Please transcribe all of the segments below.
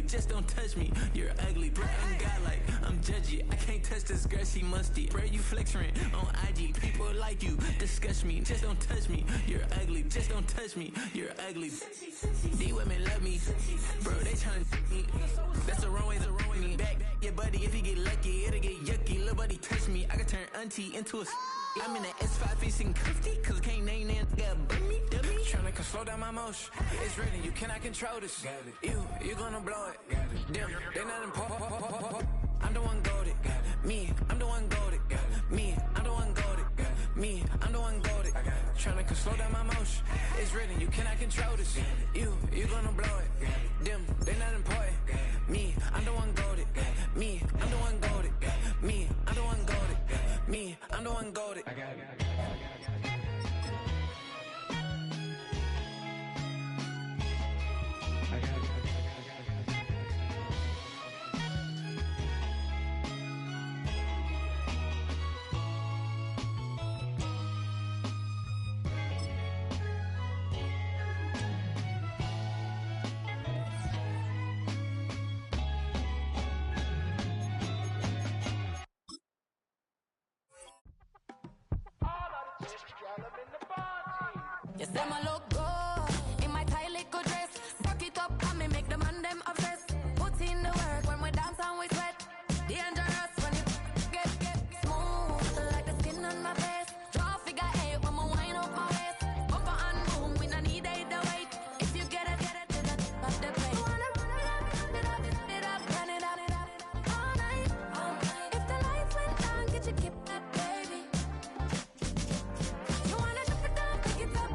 just don't touch me. You're ugly, bro, ain't got like, I'm judgy. I can't touch this girl, she musty. Bro, you flexing on IG, people like you, disgust me. Just don't touch me, you're ugly. Just don't touch me, you're ugly. These women love me, bro, they tryna me. That's the wrong way, the wrong way. Back your buddy, if he get lucky, it'll get yucky. Little buddy touch me, I can turn auntie into a I'm in the S5 facing comfy, cause I can't name that dummy. Tryna slow down my motion. It's written, you cannot control this. You gonna blow it. Them, they not important. I'm the one goated. Me, I'm the one goated. Me, I'm the one goated. Me, I'm the one goated. Tryna slow down my motion. It's written, you cannot control this. You gonna blow it. Them, they not important. Me, I'm the one goated. Me, I'm the one goated. Me, I'm the one goated. Me, I'm the one goated. Yes, them a look good in my tight little dress. Rock it up and me make the man them obsessed. Put in the work when we dance and we sweat. Dangerous when you get smooth like the skin on my face. Draw figure eight when we wind up my waist. Bumper and boom, we no need either wait. If you get it to the top of the plate. You wanna run it up, run it up all night. If the lights went down, get your kip up, baby. You wanna drop it down, pick it up.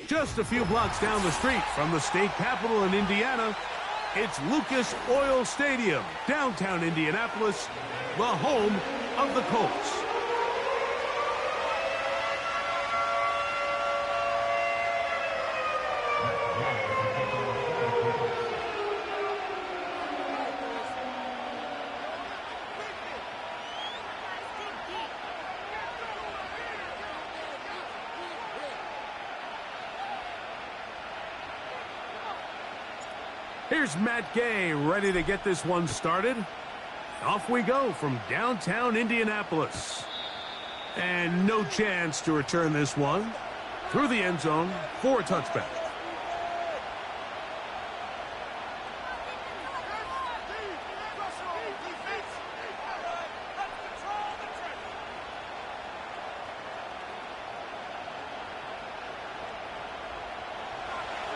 Just a few blocks down the street from the state capitol in Indiana, it's Lucas Oil Stadium, downtown Indianapolis, the home of the Colts. Here's Matt Gay ready to get this one started. Off we go from downtown Indianapolis. And no chance to return this one. Through the end zone for a touchback.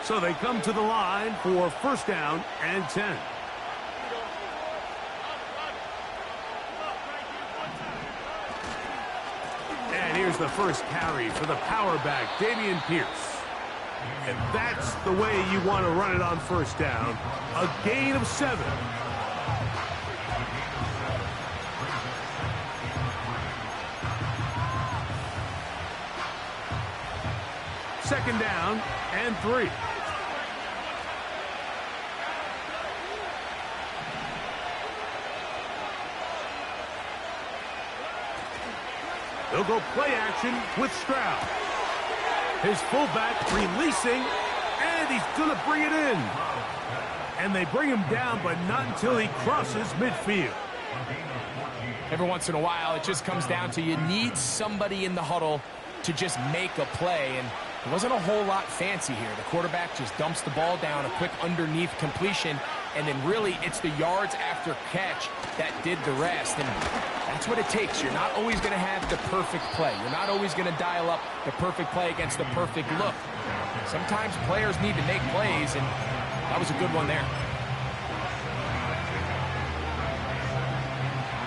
So they come to the line for first down and 10. And here's the first carry for the power back, Dameon Pierce. And that's the way you want to run it on first down. A gain of 7. Second down and 3. They'll go play action with Stroud. His fullback releasing, and he's going to bring it in. And they bring him down, but not until he crosses midfield. Every once in a while, it just comes down to you need somebody in the huddle to just make a play, and it wasn't a whole lot fancy here. The quarterback just dumps the ball down, a quick underneath completion, and then really it's the yards after catch that did the rest. And that's what it takes. You're not always going to have the perfect play. You're not always going to dial up the perfect play against the perfect look. Sometimes players need to make plays, and that was a good one there.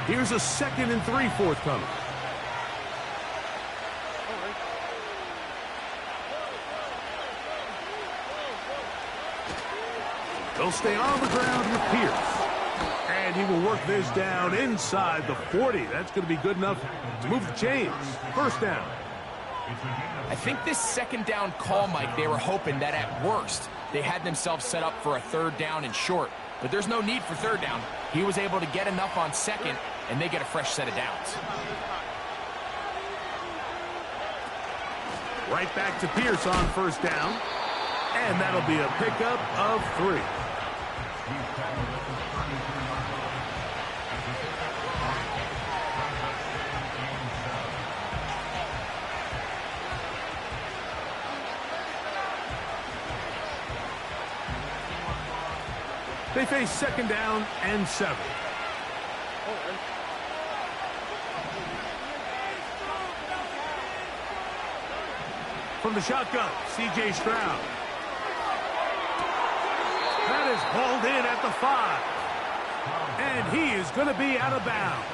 Here's a 2nd and 3 forthcoming. He'll stay on the ground with Pierce. And he will work this down inside the 40. That's going to be good enough to move the chains. First down. I think this second down call, Mike, they were hoping that at worst they had themselves set up for a third down and short. But there's no need for third down. He was able to get enough on second, and they get a fresh set of downs. Right back to Pierce on first down. And that'll be a pickup of 3. They face second down and 7. From the shotgun, C.J. Stroud. That is hauled in at the 5. And he is going to be out of bounds.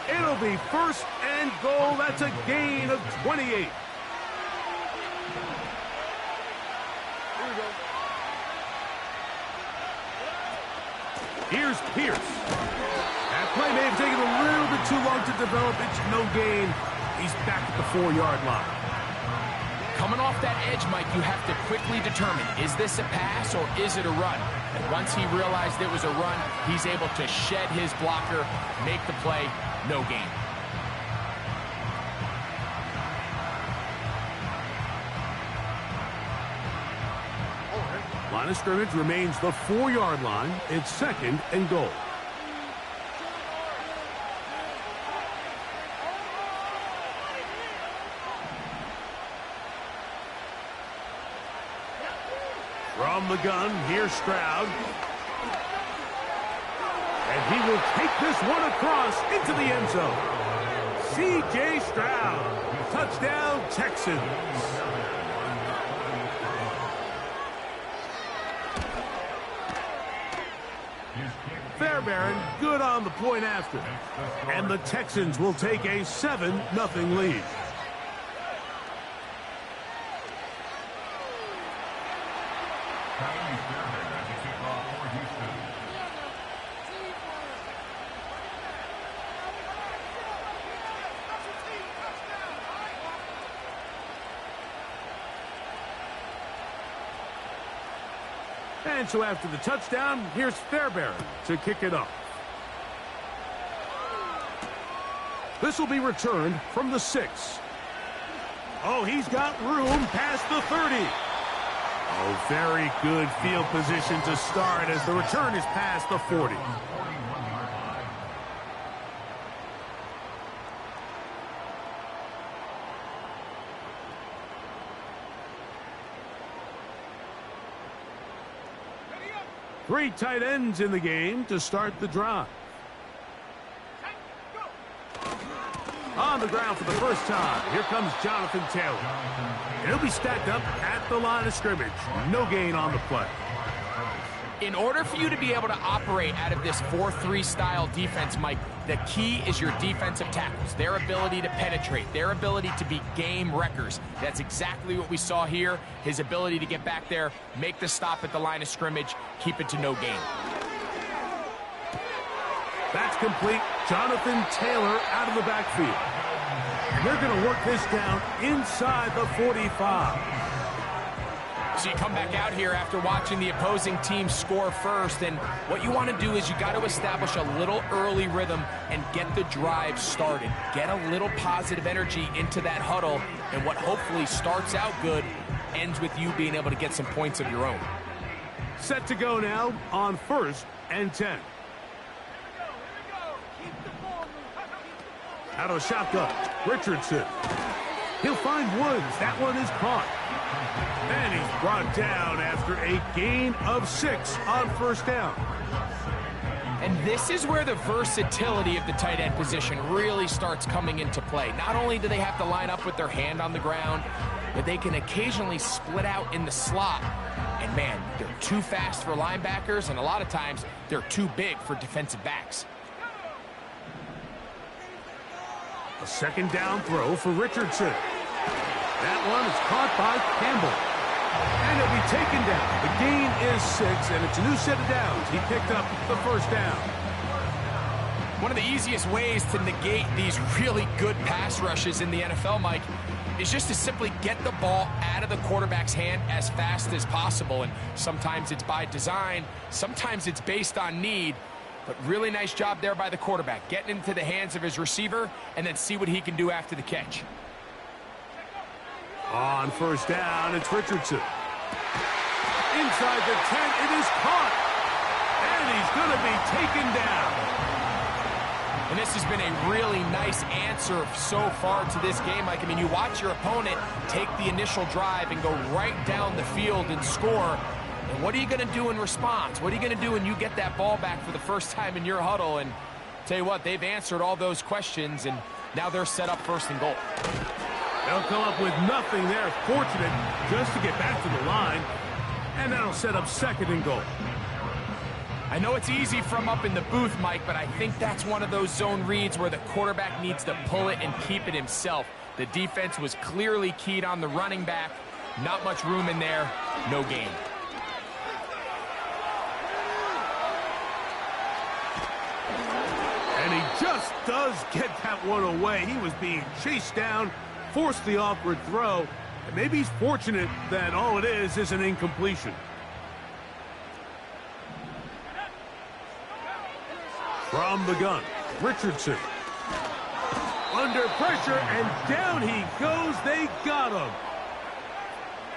It'll be first and goal. That's a gain of 28. Here's Pierce. That play may have taken a little bit too long to develop. It's no gain. He's back at the 4-yard line. Coming off that edge, Mike, you have to quickly determine, is this a pass or is it a run? And once he realized it was a run, he's able to shed his blocker, make the play, no gain. Line of scrimmage remains the 4-yard line. It's second and goal. From the gun, here's Stroud. And he will take this one across into the end zone. C.J. Stroud. Touchdown, Texans. Fairbairn good on the point after. And the Texans will take a 7-0 lead. And so after the touchdown, here's Fairbairn to kick it off. This will be returned from the 6. Oh, he's got room past the 30. Oh, very good field position to start as the return is past the 40. Three tight ends in the game to start the drive. On the ground for the first time, here comes Jonathan Taylor. He'll be stacked up at the line of scrimmage. No gain on the play. In order for you to be able to operate out of this 4-3 style defense, Mike, the key is your defensive tackles, their ability to penetrate, their ability to be game wreckers. That's exactly what we saw here, his ability to get back there, make the stop at the line of scrimmage, keep it to no gain. That's complete. Jonathan Taylor out of the backfield. And they're going to work this down inside the 45. So you come back out here after watching the opposing team score first, and what you want to do is you got to establish a little early rhythm and get the drive started. Get a little positive energy into that huddle, and what hopefully starts out good ends with you being able to get some points of your own. Set to go now on 1st and 10. Out of the shotgun, Richardson. He'll find Woods. That one is caught. And he's brought down after a gain of 6 on first down. And this is where the versatility of the tight end position really starts coming into play. Not only do they have to line up with their hand on the ground, but they can occasionally split out in the slot. And man, they're too fast for linebackers, and a lot of times they're too big for defensive backs. A second down throw for Richardson. That one is caught by Campbell. And it'll be taken down. The gain is 6, and it's a new set of downs. He picked up the first down. One of the easiest ways to negate these really good pass rushes in the NFL, Mike, is just to simply get the ball out of the quarterback's hand as fast as possible. And sometimes it's by design, sometimes it's based on need. But really nice job there by the quarterback, getting into the hands of his receiver and then see what he can do after the catch. On first down, it's Richardson. Inside the 10, it is caught. And he's going to be taken down. And this has been a really nice answer so far to this game. Like, I mean, you watch your opponent take the initial drive and go right down the field and score. And what are you going to do in response? What are you going to do when you get that ball back for the first time in your huddle? And tell you what, they've answered all those questions, and now they're set up first and goal. They'll come up with nothing there. Fortunate just to get back to the line. And that'll set up second and goal. I know it's easy from up in the booth, Mike, but I think that's one of those zone reads where the quarterback needs to pull it and keep it himself. The defense was clearly keyed on the running back. Not much room in there. No gain. And he just does get that one away. He was being chased down, forced the awkward throw. And maybe he's fortunate that all it is an incompletion. From the gun, Richardson. Under pressure, and down he goes. They got him.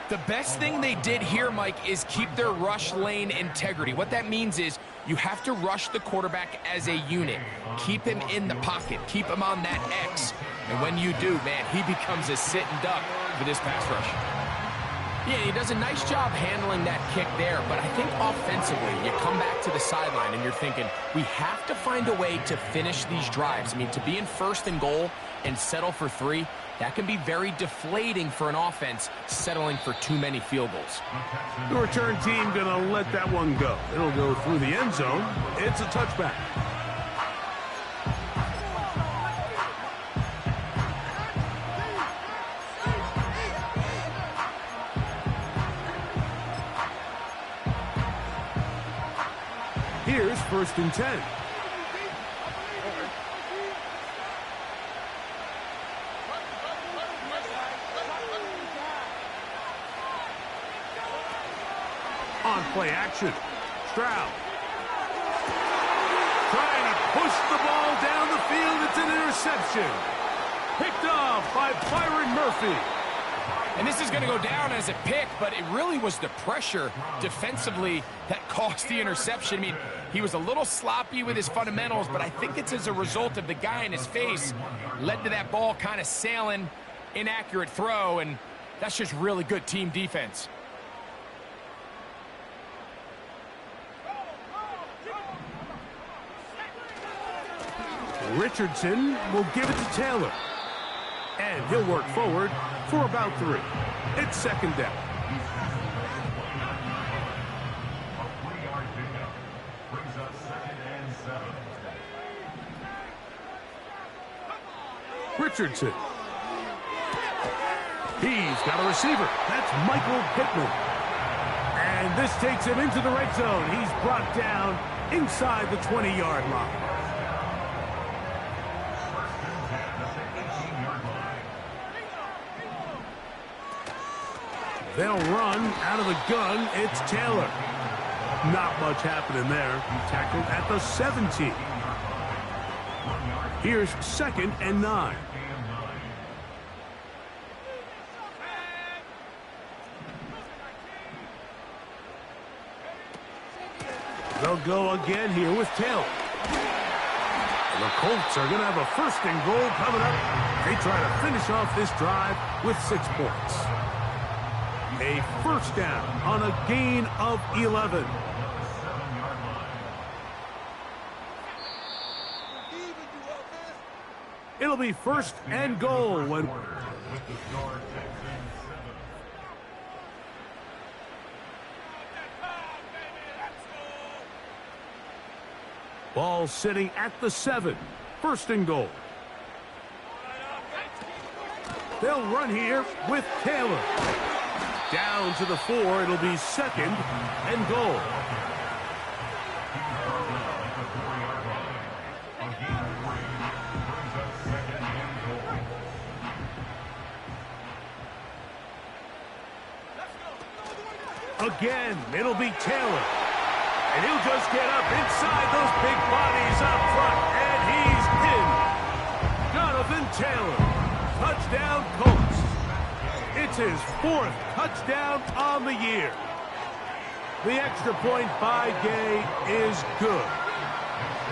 The best thing they did here, Mike, is keep their rush lane integrity. What that means is you have to rush the quarterback as a unit. Keep him in the pocket. Keep him on that X. And when you do, man, he becomes a sit and duck for this pass rush. Yeah, he does a nice job handling that kick there, but I think offensively, you come back to the sideline and you're thinking, we have to find a way to finish these drives. I mean, to be in first and goal and settle for 3, that can be very deflating for an offense settling for too many field goals. The return team going to let that one go. It'll go through the end zone. It's a touchback. Here's first and 10. On play action, Stroud. Trying to push the ball down the field. It's an interception. Picked off by Byron Murphy. And this is going to go down as a pick, but it really was the pressure defensively that caused the interception. I mean, he was a little sloppy with his fundamentals, but I think it's as a result of the guy in his face led to that ball kind of sailing, inaccurate throw, and that's just really good team defense. Richardson will give it to Taylor. And he'll work forward for about 3. It's second down. Richardson. He's got a receiver. That's Michael Pittman. And this takes him into the red zone. He's brought down inside the 20-yard line. They'll run out of the gun. It's Taylor. Not much happening there. He tackled at the 17. Here's second and 9. They'll go again here with Taylor. And the Colts are going to have a first and goal coming up. They try to finish off this drive with 6 points. A first down on a gain of 11. It'll be first and goal when... Ball sitting at the 7. First and goal. They'll run here with Taylor. Down to the 4. It'll be second and goal. Again, it'll be Taylor. And he'll just get up inside those big bodies up front. And he's in. Jonathan Taylor. Touchdown, Colts. It's It's his 4th touchdown on the year. The extra point by Gay is good.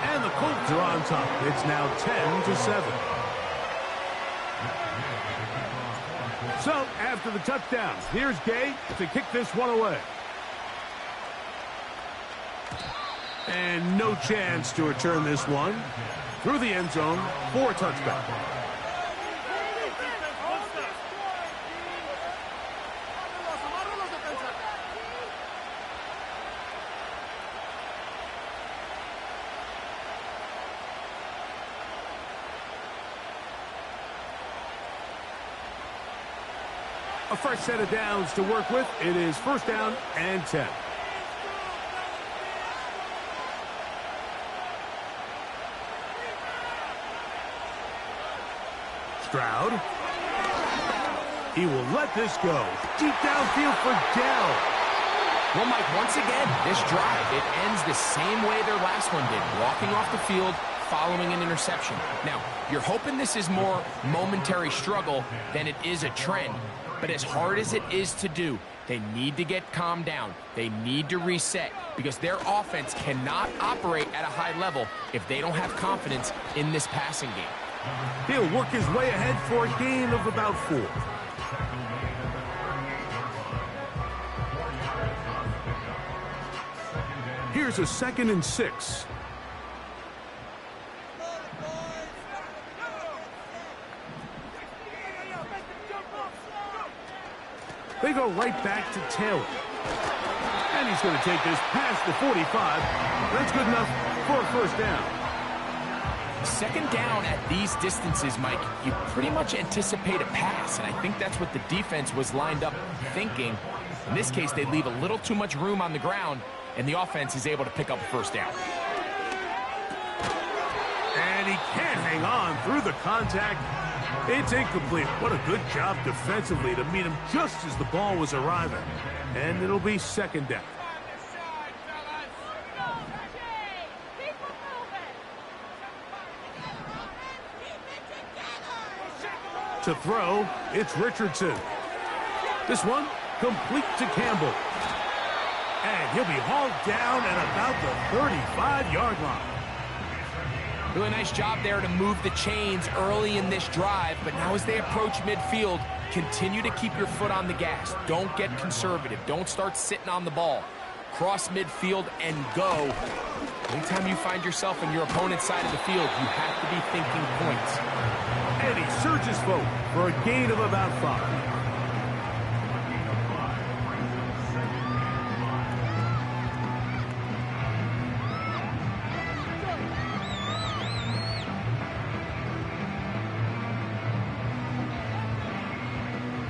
And the Colts are on top. It's now 10-7. So, after the touchdown, here's Gay to kick this one away. And no chance to return this one through the end zone for a touchback. A fresh set of downs to work with. It is 1st down and 10. Stroud. He will let this go. Deep downfield for Dell. Well, Mike, once again, this drive, it ends the same way their last one did. Walking off the field, following an interception. Now, you're hoping this is more momentary struggle than it is a trend. But as hard as it is to do, they need to get calmed down. They need to reset because their offense cannot operate at a high level if they don't have confidence in this passing game. He'll work his way ahead for a gain of about 4. Here's a 2nd and 6. They go right back to Taylor. And he's going to take this past the 45. That's good enough for a 1st down. 2nd down at these distances, Mike, you pretty much anticipate a pass, and I think that's what the defense was lined up thinking. In this case, they leave a little too much room on the ground, and the offense is able to pick up a 1st down. And he can't hang on through the contact. It's incomplete. What a good job defensively to meet him just as the ball was arriving. And it'll be 2nd down. To throw, it's Richardson. This one, complete to Campbell. And he'll be hauled down at about the 35-yard line. Really nice job there to move the chains early in this drive, but now as they approach midfield, continue to keep your foot on the gas. Don't get conservative. Don't start sitting on the ball. Cross midfield and go. Anytime you find yourself on your opponent's side of the field, you have to be thinking points. And he surges forward for a gain of about 5.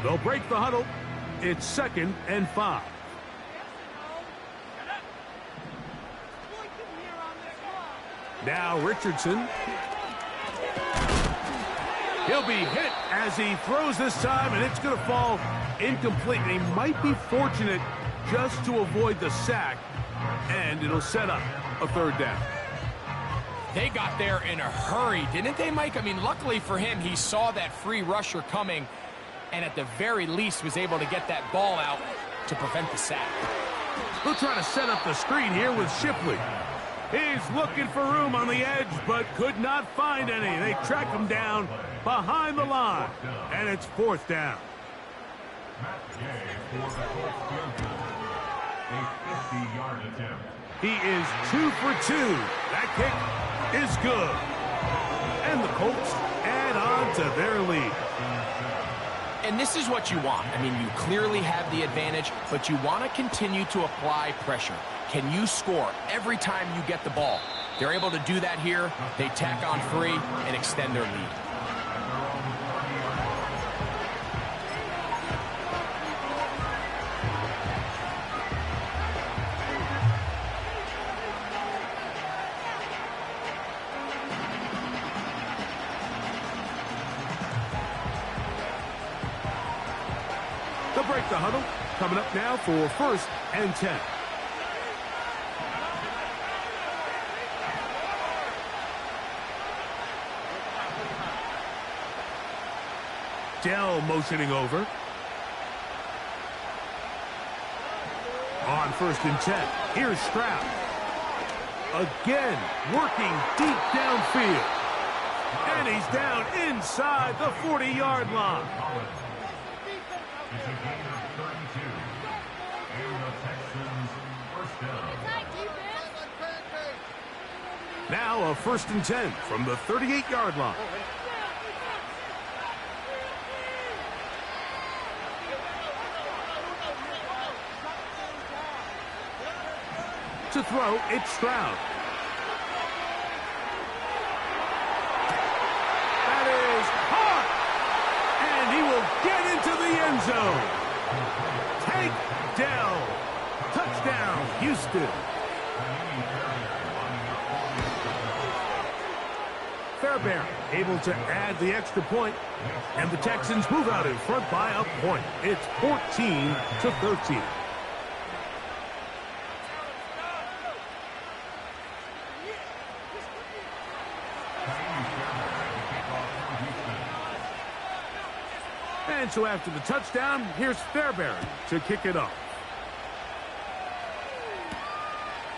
They'll break the huddle. It's 2nd and 5. Now Richardson. He'll be hit as he throws this time, and it's going to fall incomplete. And he might be fortunate just to avoid the sack, and it'll set up a 3rd down. They got there in a hurry, didn't they, Mike? I mean, luckily for him, he saw that free rusher coming, and at the very least was able to get that ball out to prevent the sack. They'll try to set up the screen here with Shipley. He's looking for room on the edge, but could not find any. They track him down behind the line, and it's 4th down. He is 2 for 2. That kick is good. And the Colts add on to their lead. And this is what you want. I mean, you clearly have the advantage, but you want to continue to apply pressure. Can you score every time you get the ball? They're able to do that here. They tack on 3 and extend their lead. They'll break the huddle. Coming up now for 1st and 10. Dell motioning over. On 1st and 10, here's Stroud. Again, working deep downfield. And he's down inside the 40-yard line. Now a 1st and 10 from the 38-yard line. To throw, it's Stroud. That is hard. And he will get into the end zone. Tank Dell. Touchdown, Houston. Fairbairn able to add the extra point, and the Texans move out in front by a point. It's 14-13. And so after the touchdown, here's Fairbairn to kick it off.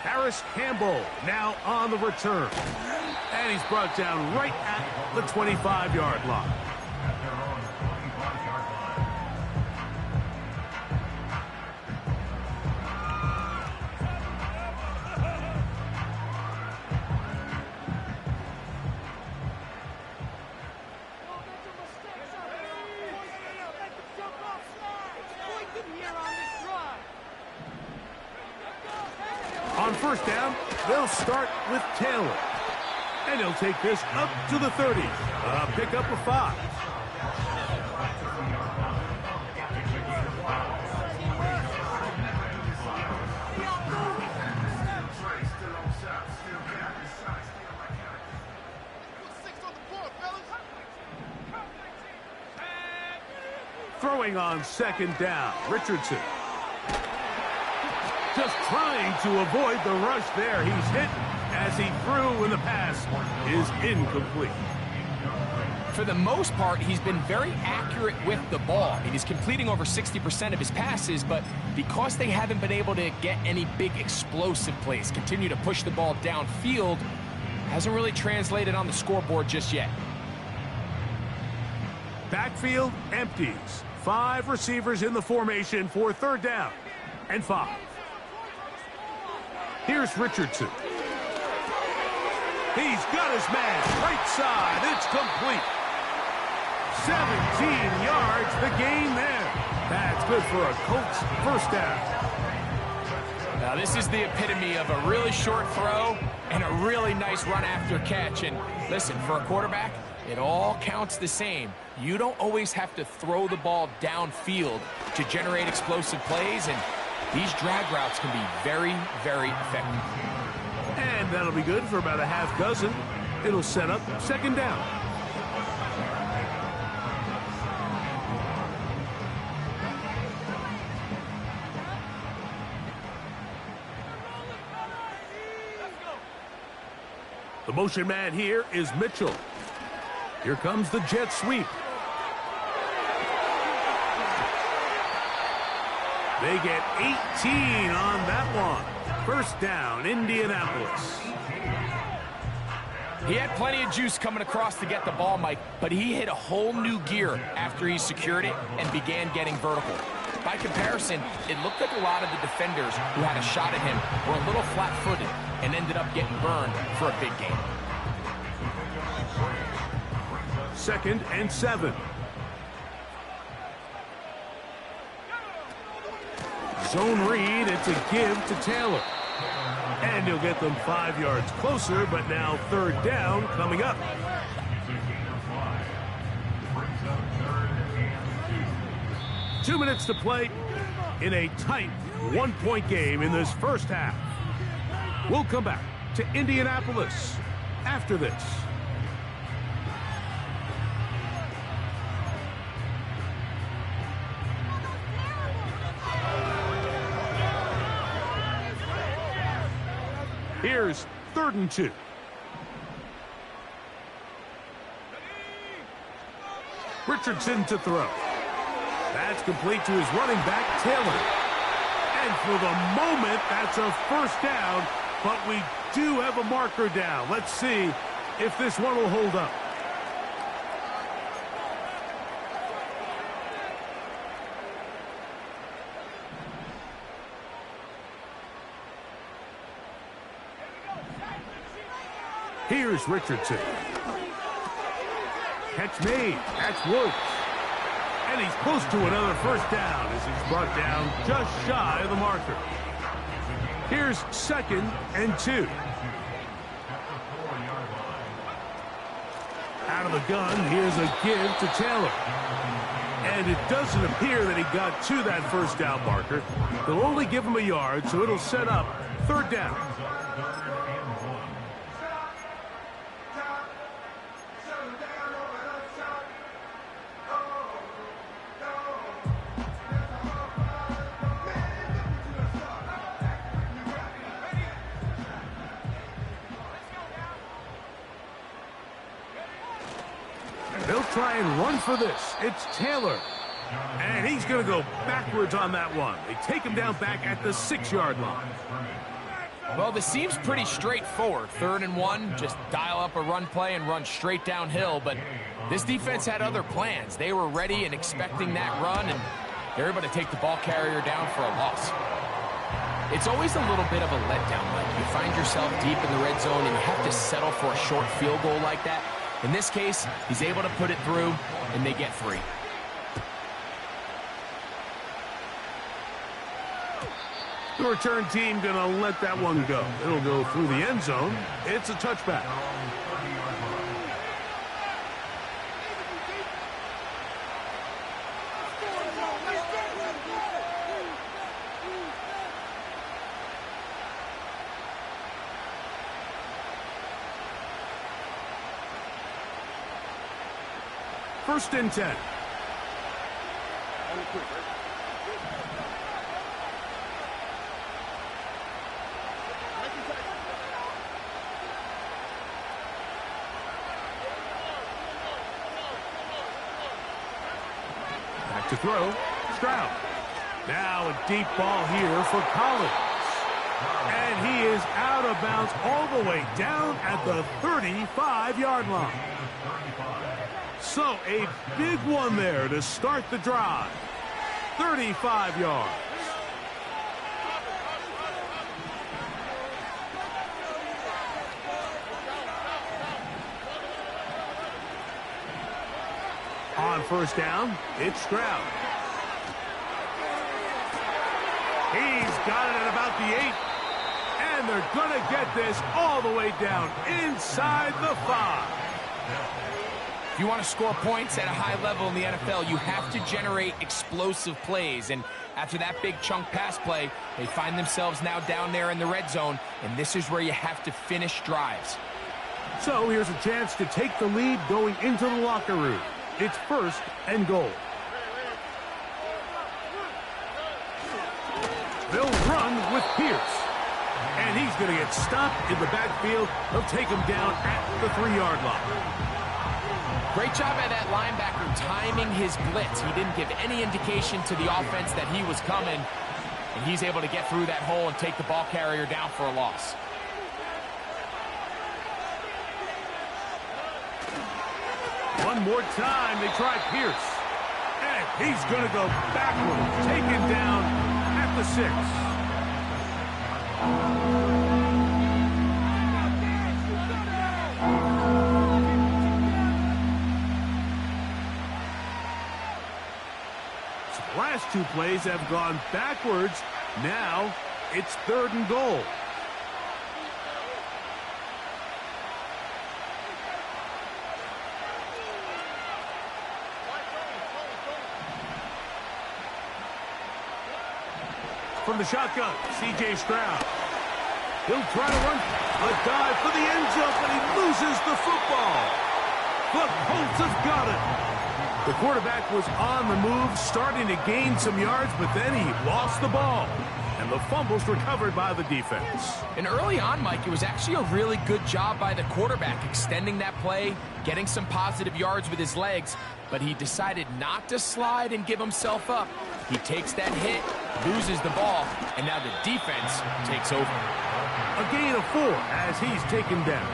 Harris Campbell now on the return. And he's brought down right at the 25-yard line. On 1st down, they'll start with Taylor. And he'll take this up to the 30. Pick up a 5. Throwing on 2nd down, Richardson. Just trying to avoid the rush there. He's hit as he threw, and the pass is incomplete. For the most part, he's been very accurate with the ball. I mean, he's completing over 60% of his passes, but because they haven't been able to get any big explosive plays, continue to push the ball downfield, hasn't really translated on the scoreboard just yet. Backfield empties. 5 receivers in the formation for 3rd down and 5. Here's Richardson. He's got his man right side. It's complete. 17 yards, the gain there. That's good for a Colts 1st down. Now this is the epitome of a really short throw and a really nice run after catch. And listen, for a quarterback, it all counts the same. You don't always have to throw the ball downfield to generate explosive plays, and these drag routes can be very, very effective. And that'll be good for about a half dozen. It'll set up 2nd down. The motion man here is Mitchell. Here comes the jet sweep. They get 18 on that one. 1st down, Indianapolis. He had plenty of juice coming across to get the ball, Mike, but he hit a whole new gear after he secured it and began getting vertical. By comparison, it looked like a lot of the defenders who had a shot at him were a little flat-footed and ended up getting burned for a big gain. 2nd and 7. Zone read, it's a give to Taylor. And he'll get them 5 yards closer, but now 3rd down coming up. Two minutes to play in a tight 1-point game in this 1st half. We'll come back to Indianapolis after this. Here's 3rd and 2. Richardson to throw. That's complete to his running back, Taylor. And for the moment, that's a first down, but we do have a marker down. Let's see if this one will hold up. Here's Richardson. Catch made. That's Woods. And he's close to another first down as he's brought down just shy of the marker. Here's 2nd and 2. Out of the gun, here's a give to Taylor. And it doesn't appear that he got to that first down marker. They'll only give him a yard, so it'll set up 3rd down. They'll try and run for this. It's Taylor. And he's going to go backwards on that one. They take him down back at the 6-yard line. Well, this seems pretty straightforward. 3rd and 1, just dial up a run play and run straight downhill. But this defense had other plans. They were ready and expecting that run, and they're able to take the ball carrier down for a loss. It's always a little bit of a letdown. Like you find yourself deep in the red zone and you have to settle for a short field goal like that. In this case, he's able to put it through, and they get 3. The return team going to let that one go. It'll go through the end zone. It's a touchback. First and 10. Back to throw. Stroud. Now a deep ball here for Collins. And he is out of bounds all the way down at the 35-yard line. So a big one there to start the drive. 35 yards. On first down, it's Stroud. He's got it at about the 8. And they're going to get this all the way down inside the 5. If you want to score points at a high level in the NFL, you have to generate explosive plays. And after that big chunk pass play, they find themselves now down there in the red zone, and this is where you have to finish drives. So here's a chance to take the lead going into the locker room. It's 1st and goal. They'll run with Pierce. And he's going to get stopped in the backfield. They'll take him down at the 3-yard line. Great job by that linebacker timing his blitz. He didn't give any indication to the offense that he was coming, and he's able to get through that hole and take the ball carrier down for a loss. One more time, they try Pierce. And he's going to go backwards, taken down at the 6. Last 2 plays have gone backwards. Now it's 3rd and goal. From the shotgun, C.J. Stroud. He'll try to run a dive for the end zone, but he loses the football. The Colts have got it. The quarterback was on the move, starting to gain some yards, but then he lost the ball. And the fumble's recovered by the defense. And early on, Mike, it was actually a really good job by the quarterback, extending that play, getting some positive yards with his legs, but he decided not to slide and give himself up. He takes that hit, loses the ball, and now the defense takes over. A gain of 4 as he's taken down.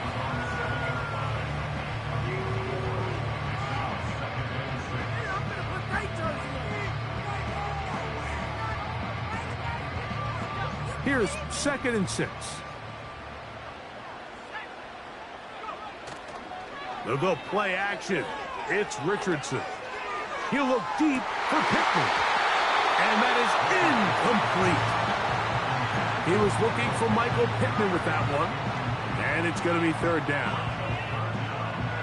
Here's 2nd and 6. They'll go play action. It's Richardson. He'll look deep for Pittman. And that is incomplete. He was looking for Michael Pittman with that one. And it's going to be 3rd down.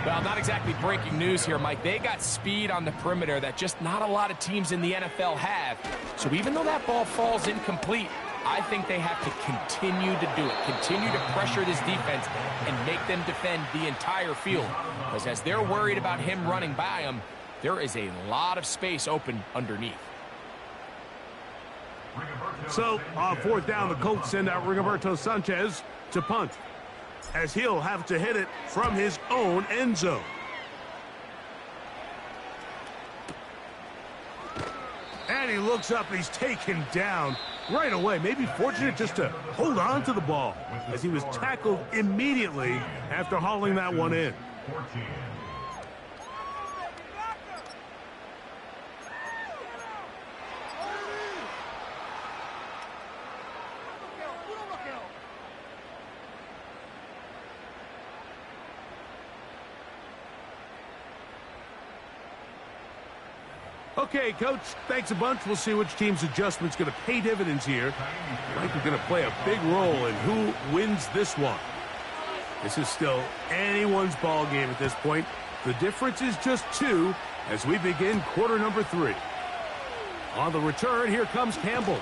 Well, not exactly breaking news here, Mike. They got speed on the perimeter that just not a lot of teams in the NFL have. So even though that ball falls incomplete, I think they have to continue to do it. Continue to pressure this defense and make them defend the entire field. Because as they're worried about him running by them, there is a lot of space open underneath. So, on 4th down, the Colts send out Rigoberto Sanchez to punt, as he'll have to hit it from his own end zone. And he looks up, and he's taken down right away. Maybe fortunate just to hold on to the ball, as he was tackled immediately after hauling that one in. Okay, Coach, thanks a bunch. We'll see which team's adjustment's going to pay dividends here. I think we're going to play a big role in who wins this one. This is still anyone's ball game at this point. The difference is just 2 as we begin quarter number 3. On the return, here comes Campbell.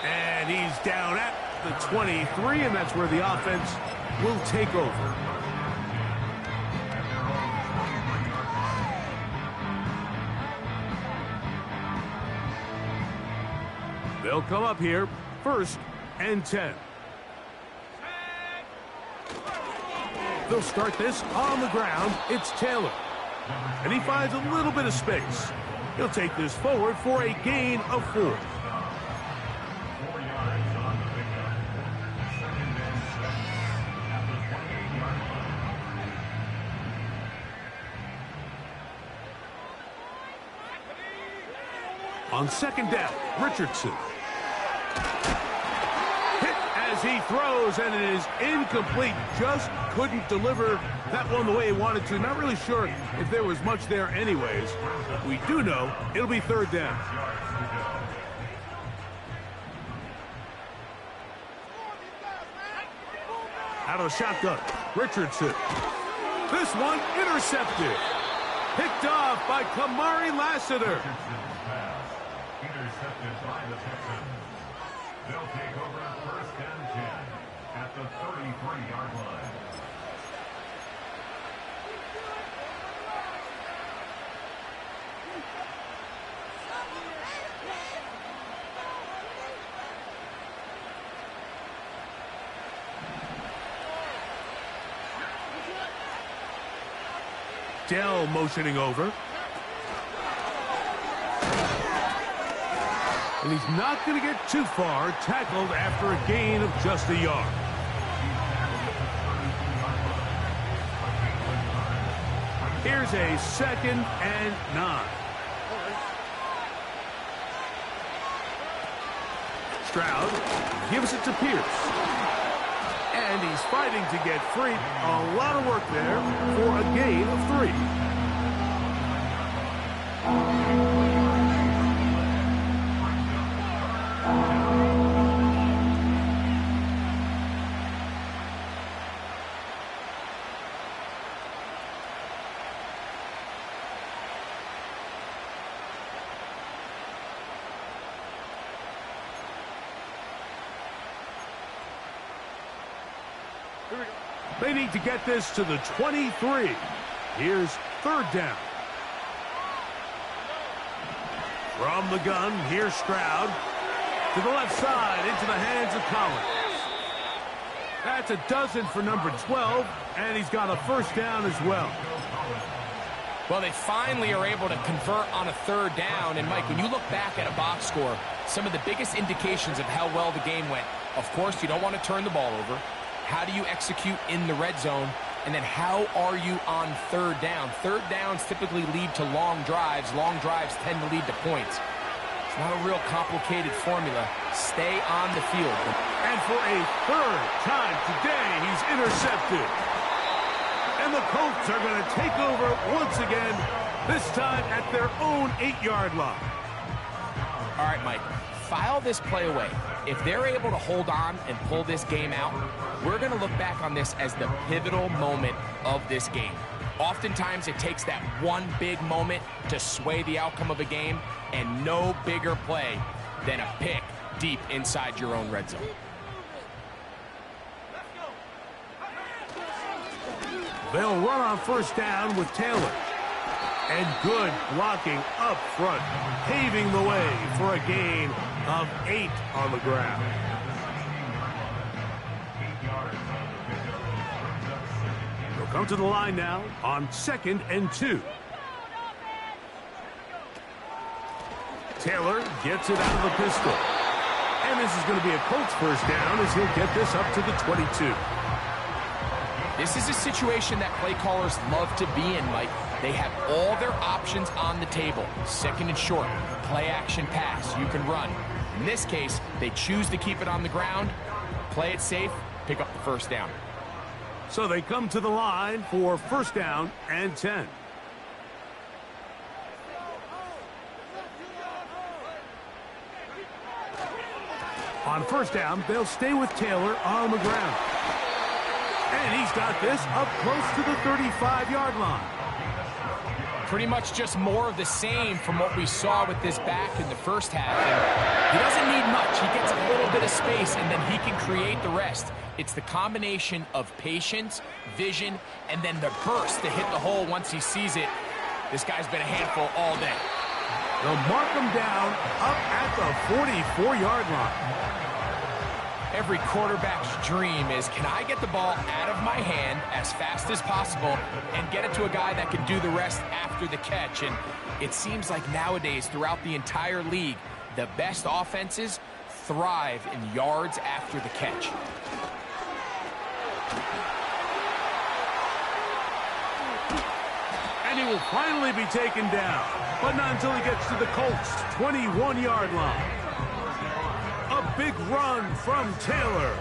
And he's down at the 23, and that's where the offense will take over. They'll come up here, 1st and 10. They'll start this on the ground. It's Taylor. And he finds a little bit of space. He'll take this forward for a gain of 4. On 2nd down, Richardson. Hit as he throws, and it is incomplete. Just couldn't deliver that one the way he wanted to. Not really sure if there was much there anyways. We do know it'll be 3rd down. Out of the shotgun, Richardson. This one intercepted. Picked off by Kamari Lassiter. Intercepted by the Texans. They'll take over 1st and 10 at the 33-yard line. Dell motioning over. And he's not going to get too far, tackled after a gain of just a yard. Here's a 2nd and 9. Stroud gives it to Pierce. And he's fighting to get free. A lot of work there for a gain of 3. They need to get this to the 23. Here's 3rd down. From the gun, here's Stroud. To the left side, into the hands of Collins. That's a dozen for number 12, and he's got a 1st down as well. Well, they finally are able to convert on a third down. And, Mike, when you look back at a box score, some of the biggest indications of how well the game went, of course, you don't want to turn the ball over. How do you execute in the red zone? And then how are you on third down? Third downs typically lead to long drives. Long drives tend to lead to points. It's not a real complicated formula. Stay on the field. And for a third time today, he's intercepted. And the Colts are going to take over once again, this time at their own 8-yard line. All right, Mike, file this play away. If they're able to hold on and pull this game out, we're going to look back on this as the pivotal moment of this game. Oftentimes, it takes that one big moment to sway the outcome of a game, and no bigger play than a pick deep inside your own red zone. They'll run on first down with Taylor. And good blocking up front, paving the way for a gain of 8 on the ground. They'll come to the line now on 2nd and 2. Taylor gets it out of the pistol. And this is going to be a Colts first down as he'll get this up to the 22. This is a situation that play callers love to be in, Mike. They have all their options on the table. 2nd and short, play action pass, you can run. In this case, they choose to keep it on the ground, play it safe, pick up the first down. So they come to the line for first down and 10. On first down, they'll stay with Taylor on the ground. And he's got this up close to the 35-yard line. Pretty much just more of the same from what we saw with this back in the first half. And he doesn't need much. He gets a little bit of space, and then he can create the rest. It's the combination of patience, vision, and then the burst to hit the hole once he sees it. This guy's been a handful all day. They'll mark him down up at the 44-yard line. Every quarterback's dream is, can I get the ball out of my hand as fast as possible and get it to a guy that can do the rest after the catch? And it seems like nowadays, throughout the entire league, the best offenses thrive in yards after the catch. And he will finally be taken down, but not until he gets to the Colts' 21-yard line. A big run from Taylor,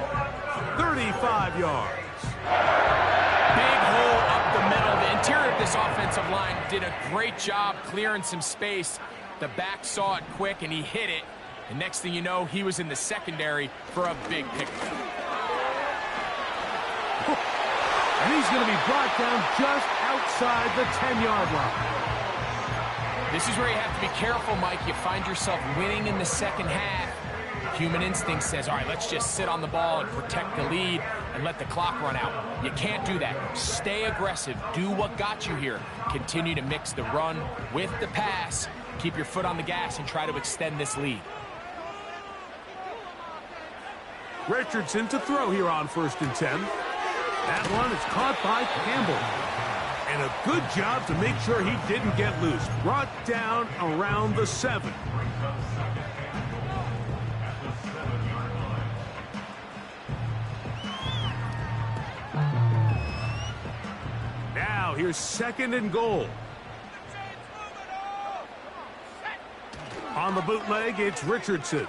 35 yards. Big hole up the middle. The interior of this offensive line did a great job clearing some space. The back saw it quick, and he hit it. And next thing you know, he was in the secondary for a big pickup. And he's going to be brought down just outside the 10-yard line. This is where you have to be careful, Mike. You find yourself winning in the second half. Human instinct says, all right, let's just sit on the ball and protect the lead and let the clock run out. You can't do that. Stay aggressive. Do what got you here. Continue to mix the run with the pass. Keep your foot on the gas and try to extend this lead. Richardson to throw here on 1st and 10. That one is caught by Campbell. And a good job to make sure he didn't get loose. Brought down around the 7. Now here's 2nd and goal. On the bootleg, it's Richardson.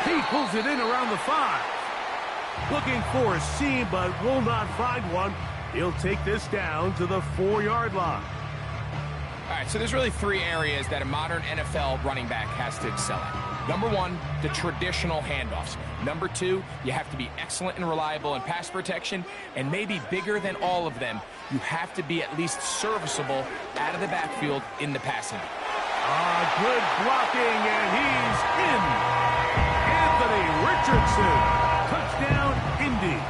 He pulls it in around the 5. Looking for a seam, but will not find one. He'll take this down to the 4-yard line. All right, so there's really 3 areas that a modern NFL running back has to excel at. Number 1, the traditional handoffs. Number 2, you have to be excellent and reliable in pass protection. And maybe bigger than all of them, you have to be at least serviceable out of the backfield in the passing. Good blocking, and he's in. Anthony Richardson. Touchdown, Indy.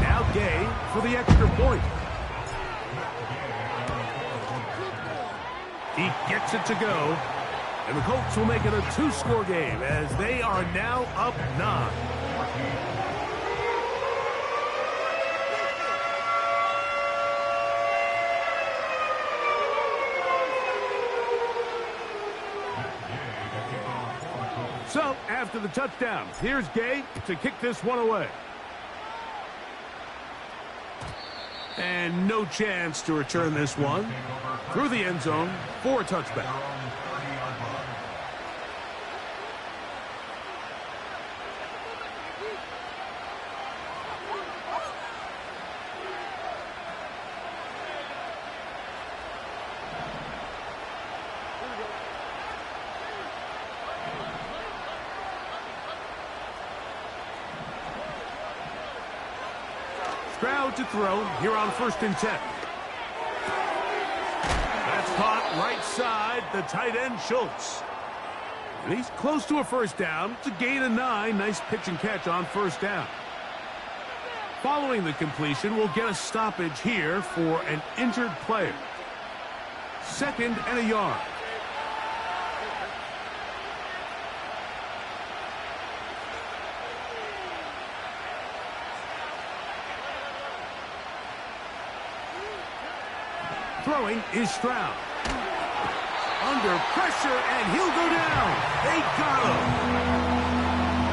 Now Gay for the extra point. He gets it to go. And the Colts will make it a 2-score game as they are now up 9. So, after the touchdown, here's Gay to kick this one away. And no chance to return this one through the end zone for a touchback. Stroud to throw here on 1st and 10. That's caught right side, the tight end Schultz. And he's close to a first down. It's a gain of 9. Nice pitch and catch on 1st down. Following the completion, we'll get a stoppage here for an injured player. 2nd and a yard. Throwing is Stroud. Under pressure, and he'll go down. They got him.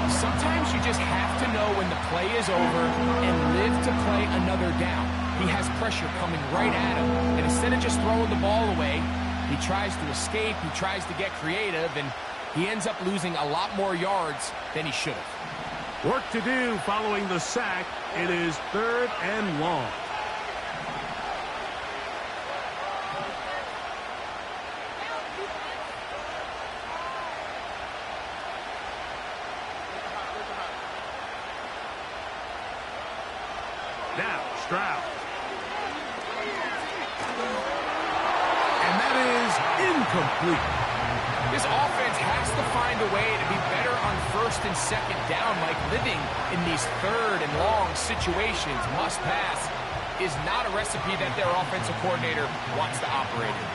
Sometimes you just have to know when the play is over and live to play another down. He has pressure coming right at him, and instead of just throwing the ball away, he tries to escape, he tries to get creative, and he ends up losing a lot more yards than he should have. Work to do following the sack. It is 3rd and long. Now, Stroud. And that is incomplete. This offense has to find a way to be better on 1st and 2nd down. Like, living in these 3rd and long situations, must pass, is not a recipe that their offensive coordinator wants to operate in.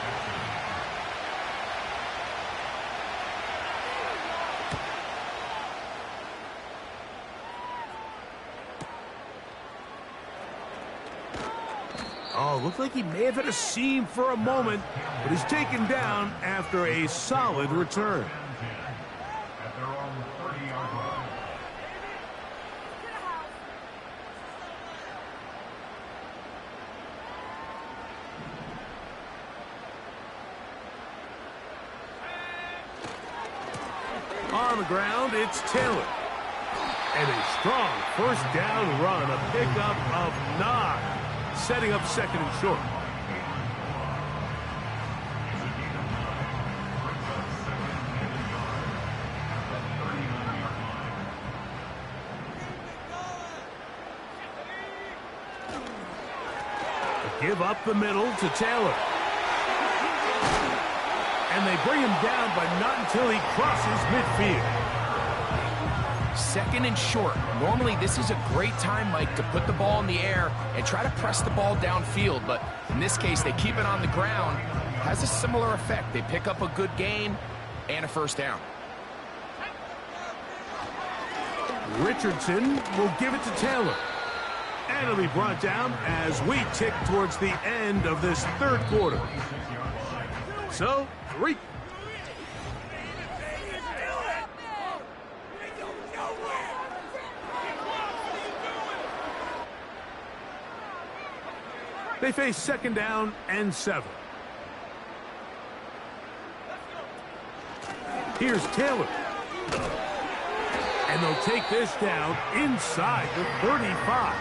Oh, looked like he may have hit a seam for a moment, but is taken down after a solid return. At their own 30-yard line. On the ground, it's Taylor. And a strong 1st down run, a pickup of 9. Setting up 2nd and short. Give up the middle to Taylor. And they bring him down, but not until he crosses midfield. 2nd and short. Normally, this is a great time, Mike, to put the ball in the air and try to press the ball downfield. But in this case, they keep it on the ground. Has a similar effect. They pick up a good gain and a 1st down. Richardson will give it to Taylor. And it'll be brought down as we tick towards the end of this 3rd quarter. So, 3. They face 2nd down and 7. Here's Taylor. And they'll take this down inside the 35.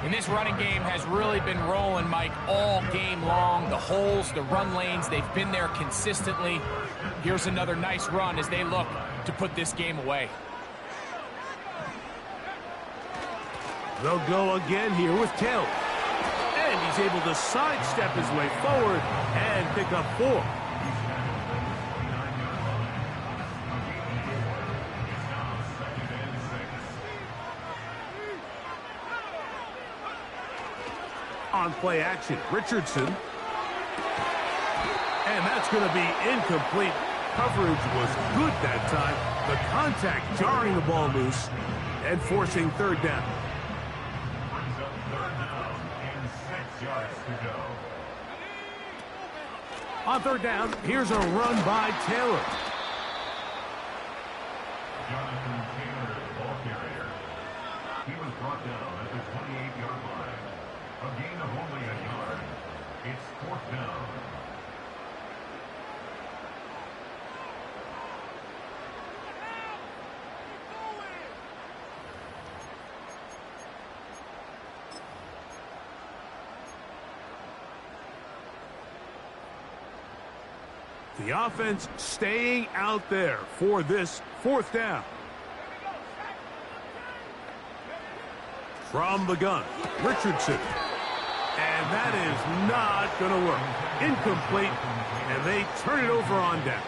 And this running game has really been rolling, Mike, all game long. The holes, the run lanes, they've been there consistently. Here's another nice run as they look to put this game away. They'll go again here with Taylor. And he's able to sidestep his way forward and pick up 4. On play action, Richardson. And that's going to be incomplete. Coverage was good that time. The contact jarring the ball loose and forcing 3rd down. Brings up 3rd down and 6 yards to go. On 3rd down, here's a run by Taylor. down at the 28-yard line. A gain of only a yard. It's 4th down. The offense staying out there for this 4th down. From the gun, Richardson. And that is not going to work. Incomplete, and they turn it over on downs.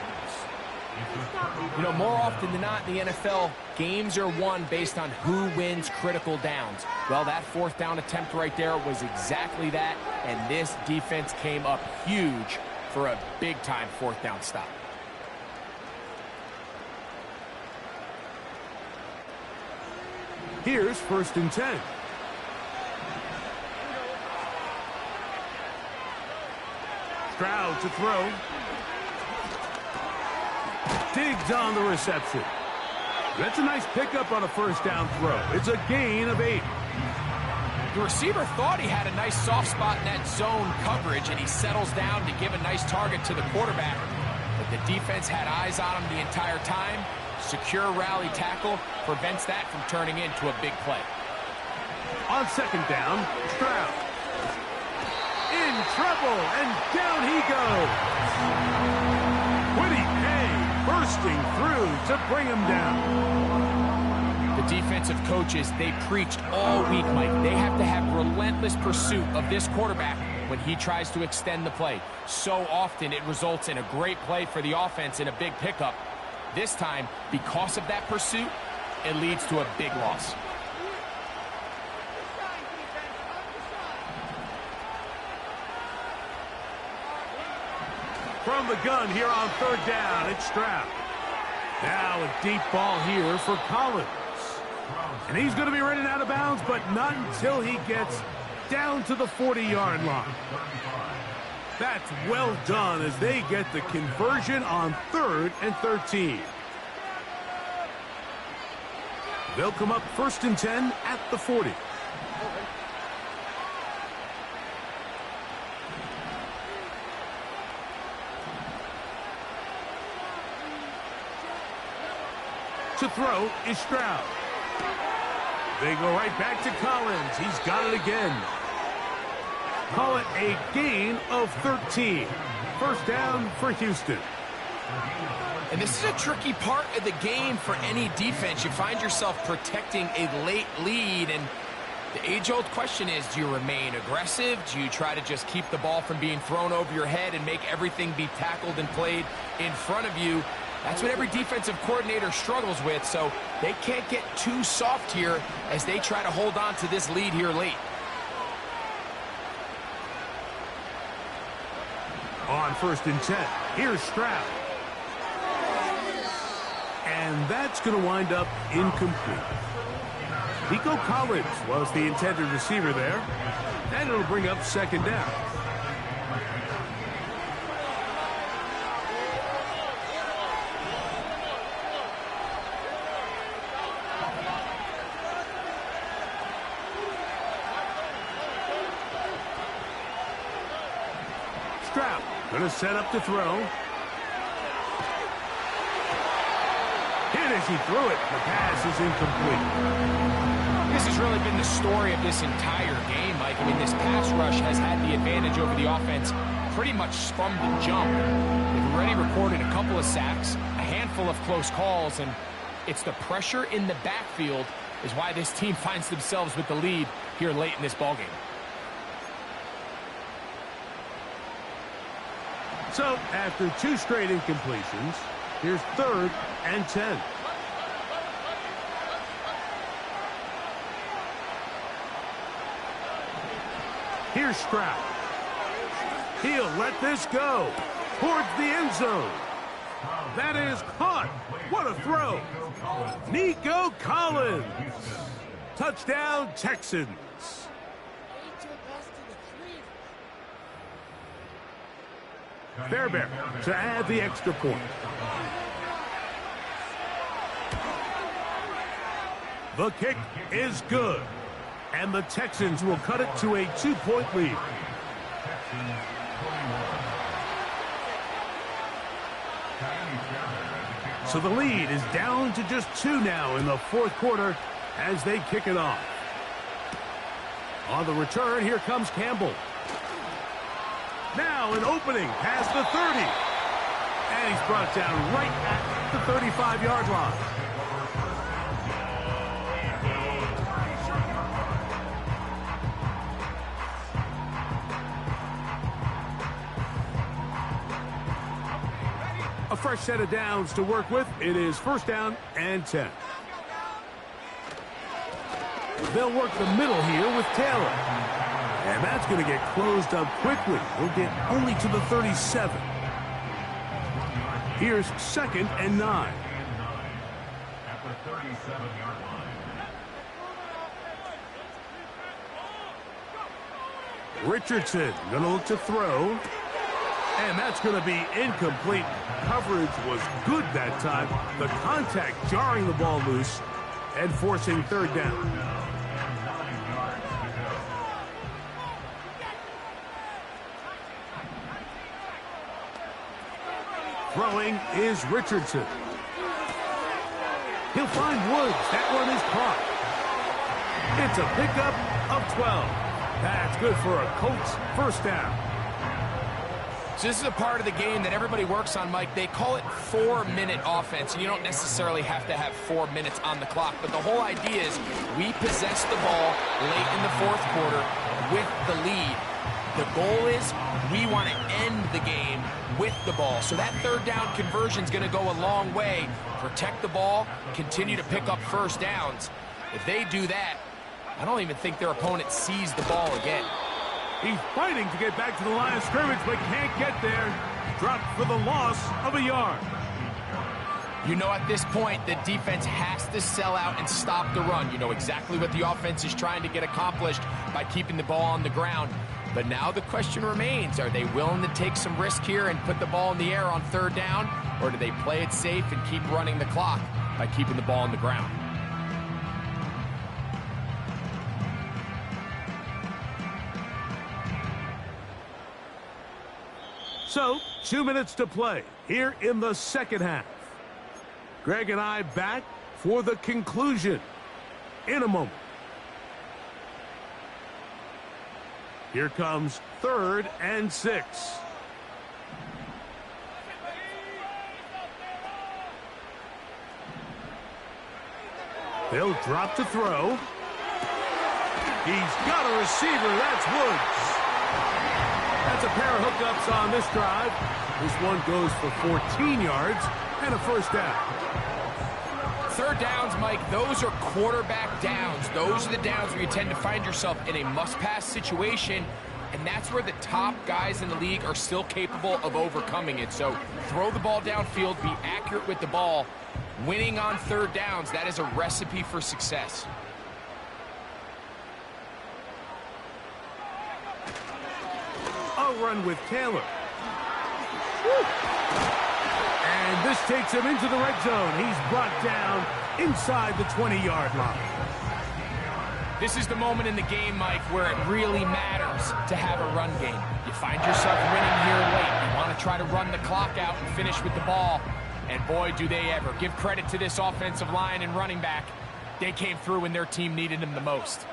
You know, more often than not in the NFL, games are won based on who wins critical downs. Well, that 4th down attempt right there was exactly that, and this defense came up huge for a big-time 4th down stop. Here's 1st and 10. Stroud to throw. Digs on the reception. That's a nice pickup on a 1st down throw. It's a gain of 8. The receiver thought he had a nice soft spot in that zone coverage, and he settles down to give a nice target to the quarterback. But the defense had eyes on him the entire time. Secure rally tackle prevents that from turning into a big play. On 2nd down, Stroud. In trouble, and down he goes. Quiddy Pay bursting through to bring him down. The defensive coaches, they preached all week, Mike. They have to have relentless pursuit of this quarterback when he tries to extend the play. So often it results in a great play for the offense and a big pickup. This time, because of that pursuit, it leads to a big loss. From the gun here on 3rd down, it's Stroud. Now a deep ball here for Collins. And he's going to be running out of bounds, but not until he gets down to the 40-yard line. That's well done as they get the conversion on 3rd and 13. They'll come up 1st and 10 at the 40. To throw is Stroud. They go right back to Collins. He's got it again. Call it a gain of 13. 1st down for Houston. And this is a tricky part of the game for any defense. You find yourself protecting a late lead, and the age-old question is, do you remain aggressive? Do you try to just keep the ball from being thrown over your head and make everything be tackled and played in front of you? That's what every defensive coordinator struggles with, so they can't get too soft here as they try to hold on to this lead here late. On 1st and 10, here's Stroud. And that's going to wind up incomplete. Nico Collins was the intended receiver there, and it'll bring up 2nd down. Stroud going to set up to throw. Hit as he threw it. The pass is incomplete. This has really been the story of this entire game, Mike. I mean, this pass rush has had the advantage over the offense pretty much from the jump. They've already recorded a couple of sacks, a handful of close calls, and it's the pressure in the backfield is why this team finds themselves with the lead here late in this ballgame. So, after 2 straight incompletions, here's 3rd and 10. Here's Stroud. He'll let this go towards the end zone. That is caught. What a throw. Nico Collins. Touchdown, Texans. Fairbairn to add the extra point. The kick is good. And the Texans will cut it to a 2-point lead. So the lead is down to just 2 now in the fourth quarter as they kick it off. On the return, here comes Campbell. Now an opening past the 30. And he's brought down right at the 35-yard line. A fresh set of downs to work with. It is first down and 10. They'll work the middle here with Taylor. And that's going to get closed up quickly. He'll get only to the 37. Here's second and 9. At the 37-yard line. Richardson going to look to throw. And that's going to be incomplete. Coverage was good that time. The contact jarring the ball loose and forcing third down. Throwing is Richardson. He'll find Woods. That one is caught. It's a pickup of 12. That's good for a Colts first down. So this is a part of the game that everybody works on, Mike. They call it 4-minute offense, and you don't necessarily have to have 4 minutes on the clock. But the whole idea is we possess the ball late in the fourth quarter with the lead. The goal is we want to end the game with the ball. So that third down conversion is going to go a long way. Protect the ball, continue to pick up first downs. If they do that, I don't even think their opponent sees the ball again. He's fighting to get back to the line of scrimmage, but can't get there. Dropped for the loss of a yard. You know, at this point, the defense has to sell out and stop the run. You know exactly what the offense is trying to get accomplished by keeping the ball on the ground. But now the question remains, are they willing to take some risk here and put the ball in the air on third down? Or do they play it safe and keep running the clock by keeping the ball on the ground? So, 2 minutes to play here in the second half. Greg and I back for the conclusion in a moment. Here comes 3rd and 6. They'll drop to throw. He's got a receiver. That's Woods. That's a pair of hookups on this drive. This one goes for 14 yards and a first down. Third downs, Mike, those are quarterback downs. Those are the downs where you tend to find yourself in a must-pass situation, and that's where the top guys in the league are still capable of overcoming it. So throw the ball downfield, be accurate with the ball. Winning on third downs, that is a recipe for success. A run with Taylor. And this takes him into the red zone. He's brought down inside the 20-yard line. This is the moment in the game, Mike, where it really matters to have a run game. You find yourself winning here late. You want to try to run the clock out and finish with the ball. And boy, do they ever. Give credit to this offensive line and running back. They came through when their team needed them the most.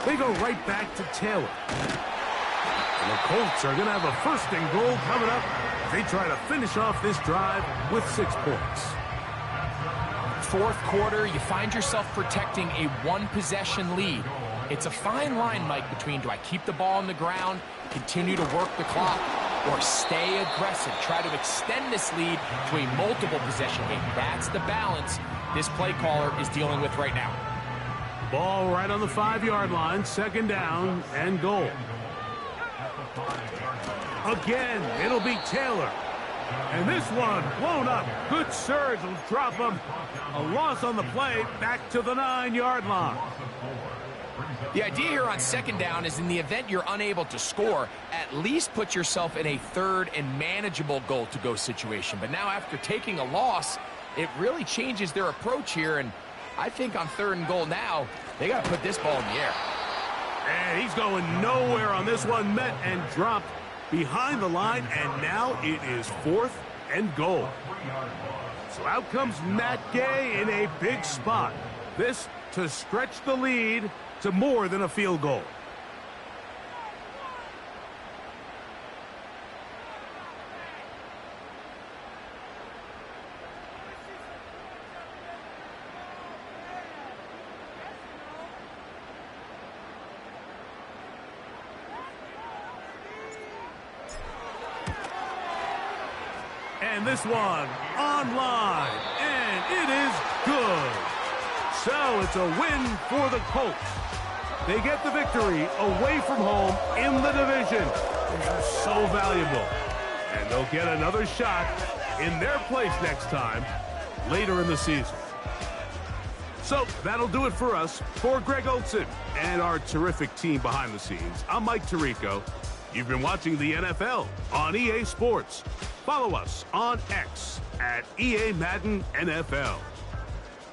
They go right back to Taylor. And the Colts are going to have a 1st and goal coming up. They try to finish off this drive with 6 points. Fourth quarter, you find yourself protecting a one-possession lead. It's a fine line, Mike, between do I keep the ball on the ground, continue to work the clock, or stay aggressive, try to extend this lead to a multiple possession game. That's the balance this play caller is dealing with right now. Ball right on the 5-yard line, 2nd down and goal. Again, it'll be Taylor. And this one blown up. Good surge will drop him. A loss on the play, back to the 9-yard line. The idea here on 2nd down is in the event you're unable to score, at least put yourself in a 3rd and manageable goal-to-go situation. But now after taking a loss, it really changes their approach here, and I think on 3rd and goal now, they got to put this ball in the air. And he's going nowhere on this one. Met and dropped behind the line, and now it is 4th and goal. So out comes Matt Gay in a big spot. This to stretch the lead to more than a field goal. And this one online, and it is good. So it's a win for the Colts. They get the victory away from home in the division. These are so valuable. And they'll get another shot in their place next time later in the season. So that'll do it for us. For Greg Olson and our terrific team behind the scenes, I'm Mike Tirico. You've been watching the NFL on EA Sports. Follow us on X at EA Madden NFL.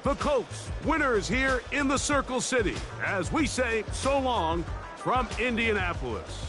The Colts, winners here in the Circle City, as we say so long from Indianapolis.